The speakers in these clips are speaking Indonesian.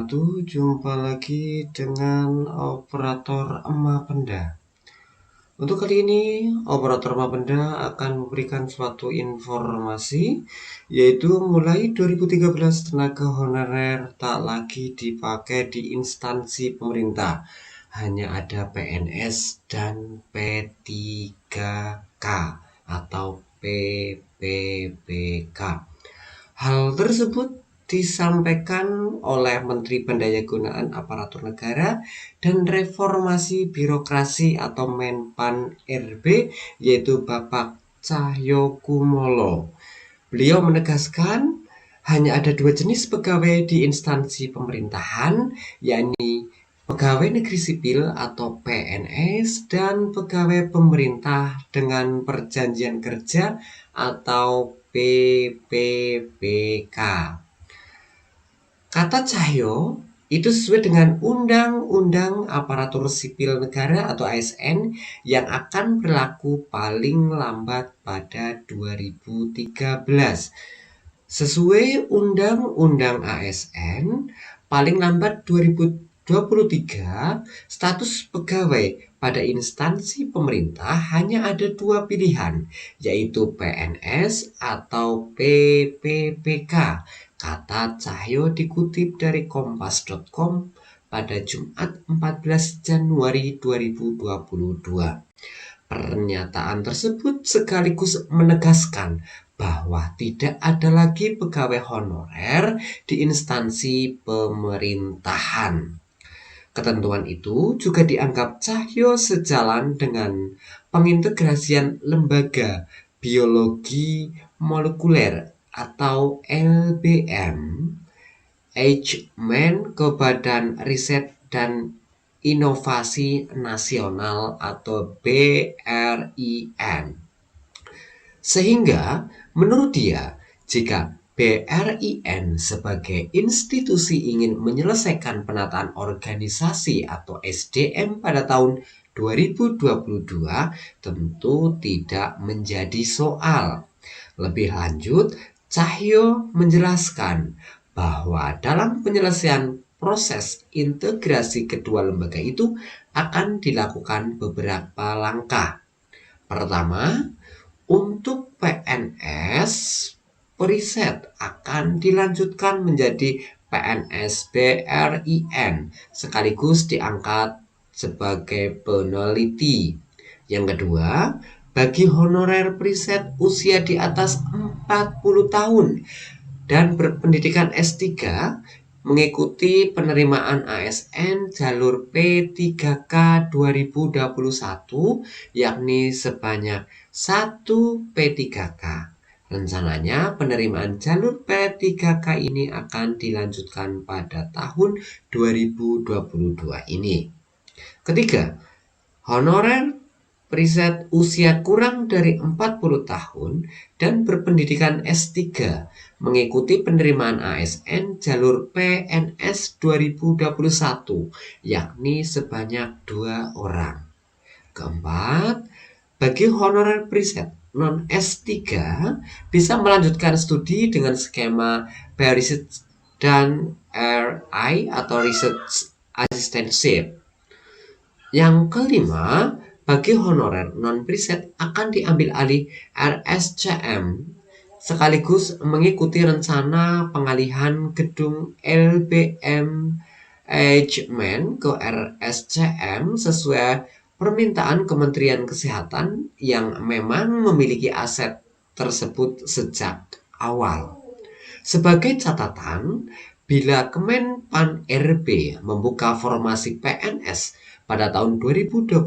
wabarakatuh. Jumpa lagi dengan operator Mapenda. Untuk kali ini, operator Mapenda akan memberikan suatu informasi, yaitu mulai 2013 tenaga honorer tak lagi dipakai di instansi pemerintah. Hanya ada PNS dan P3K atau PPPK. Hal tersebut disampaikan oleh Menteri Pendayagunaan Aparatur Negara dan Reformasi Birokrasi atau Menpan RB, yaitu Bapak Cahyokumolo. Beliau menegaskan hanya ada dua jenis pegawai di instansi pemerintahan, yakni pegawai negeri sipil atau PNS dan pegawai pemerintah dengan perjanjian kerja atau PPPK. Kata Cahyo itu sesuai dengan Undang-Undang Aparatur Sipil Negara atau ASN yang akan berlaku paling lambat pada 2013. Sesuai Undang-Undang ASN, paling lambat 2023, status pegawai pada instansi pemerintah hanya ada dua pilihan, yaitu PNS atau PPPK. Kata Cahyo dikutip dari kompas.com pada Jumat 14 Januari 2022. Pernyataan tersebut sekaligus menegaskan bahwa tidak ada lagi pegawai honorer di instansi pemerintahan. Ketentuan itu juga dianggap Cahyo sejalan dengan pengintegrasian lembaga biologi molekuler atau LBM Eijkman ke Badan Riset dan Inovasi Nasional atau BRIN. Sehingga menurut dia, jika BRIN sebagai institusi ingin menyelesaikan penataan organisasi atau SDM pada tahun 2022 tentu tidak menjadi soal. Lebih lanjut, Cahyo menjelaskan bahwa dalam penyelesaian proses integrasi kedua lembaga itu akan dilakukan beberapa langkah. Pertama, untuk PNS, periset akan dilanjutkan menjadi PNS BRIN sekaligus diangkat sebagai peneliti. Yang kedua, bagi honorer periset usia di atas 40 tahun dan berpendidikan S3 mengikuti penerimaan ASN jalur P3K 2021 yakni sebanyak 1 P3K. Rencananya penerimaan jalur P3K ini akan dilanjutkan pada tahun 2022 ini. Ketiga, honorer periset usia kurang dari 40 tahun dan berpendidikan S3 mengikuti penerimaan ASN jalur PNS 2021 yakni sebanyak 2 orang. Keempat, bagi honorer periset non S3 bisa melanjutkan studi dengan skema Research dan RI atau Research Assistantship. Yang kelima, bagi honorer non-periset akan diambil alih RSCM sekaligus mengikuti rencana pengalihan gedung LBM Eijkman ke RSCM sesuai permintaan Kementerian Kesehatan yang memang memiliki aset tersebut sejak awal. Sebagai catatan, bila Kemenpan RB membuka formasi PNS pada tahun 2022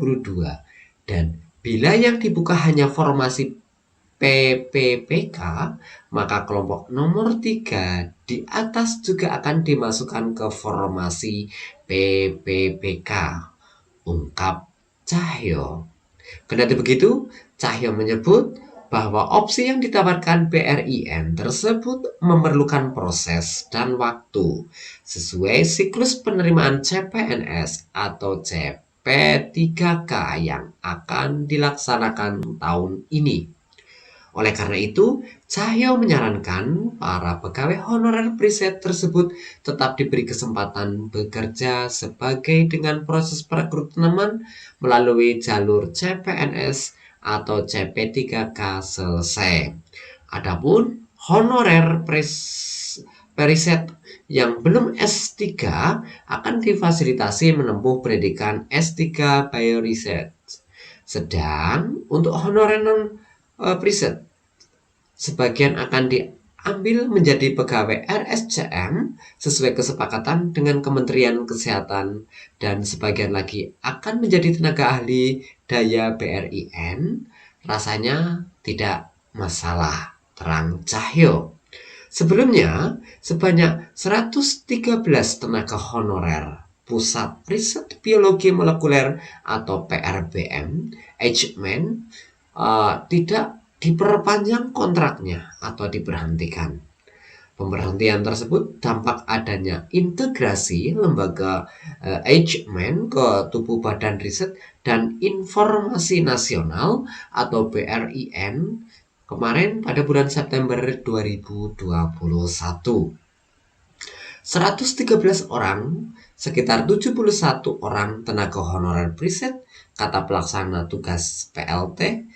dan bila yang dibuka hanya formasi PPPK, maka kelompok nomor 3 di atas juga akan dimasukkan ke formasi PPPK, ungkap Cahyo. Kendati begitu, Cahyo menyebut bahwa opsi yang ditawarkan BRIN tersebut memerlukan proses dan waktu sesuai siklus penerimaan CPNS atau CP3K yang akan dilaksanakan tahun ini. Oleh karena itu, Cahyo menyarankan para pegawai honorer preset tersebut tetap diberi kesempatan bekerja sebagai dengan proses perekrutan melalui jalur CPNS atau CP3K selesai. Adapun honorer periset yang belum S3 akan difasilitasi menempuh pendidikan S3 Bioriset. Sedang untuk honorer non preset sebagian akan diambil menjadi pegawai RSCM sesuai kesepakatan dengan Kementerian Kesehatan dan sebagian lagi akan menjadi tenaga ahli daya BRIN. Rasanya tidak masalah, terang Cahyo. Sebelumnya, sebanyak 113 tenaga honorer Pusat Riset Biologi Molekuler atau PRBM, Eijkman, tidak diperpanjang kontraknya atau diberhentikan. Pemberhentian tersebut dampak adanya integrasi lembaga Eijkman ke tubuh Badan Riset dan Informasi Nasional atau BRIN kemarin pada bulan September 2021. 113 orang, sekitar 71 orang tenaga honorer preset, kata pelaksana tugas PLT,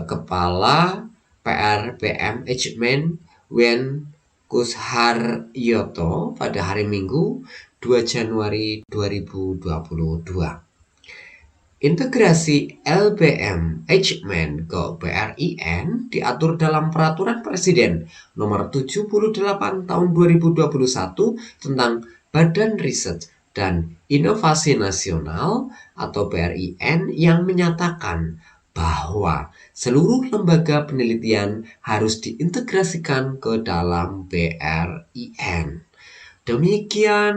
Kepala PRBM Eijkman Wen Kusharyoto pada hari Minggu 2 Januari 2022. Integrasi LBM Eijkman ke BRIN diatur dalam Peraturan Presiden Nomor 78 Tahun 2021 tentang Badan Riset dan Inovasi Nasional atau BRIN yang menyatakan bahwa seluruh lembaga penelitian harus diintegrasikan ke dalam BRIN. Demikian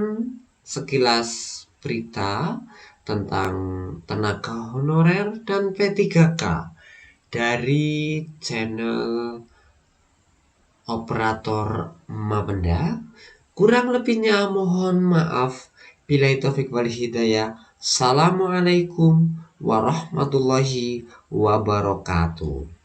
sekilas berita tentang tenaga honorer dan P3K dari channel Operator Mapenda. Kurang lebihnya mohon maaf. Billahi taufik wal hidayah. Assalamualaikum warahmatullahi wabarakatuh.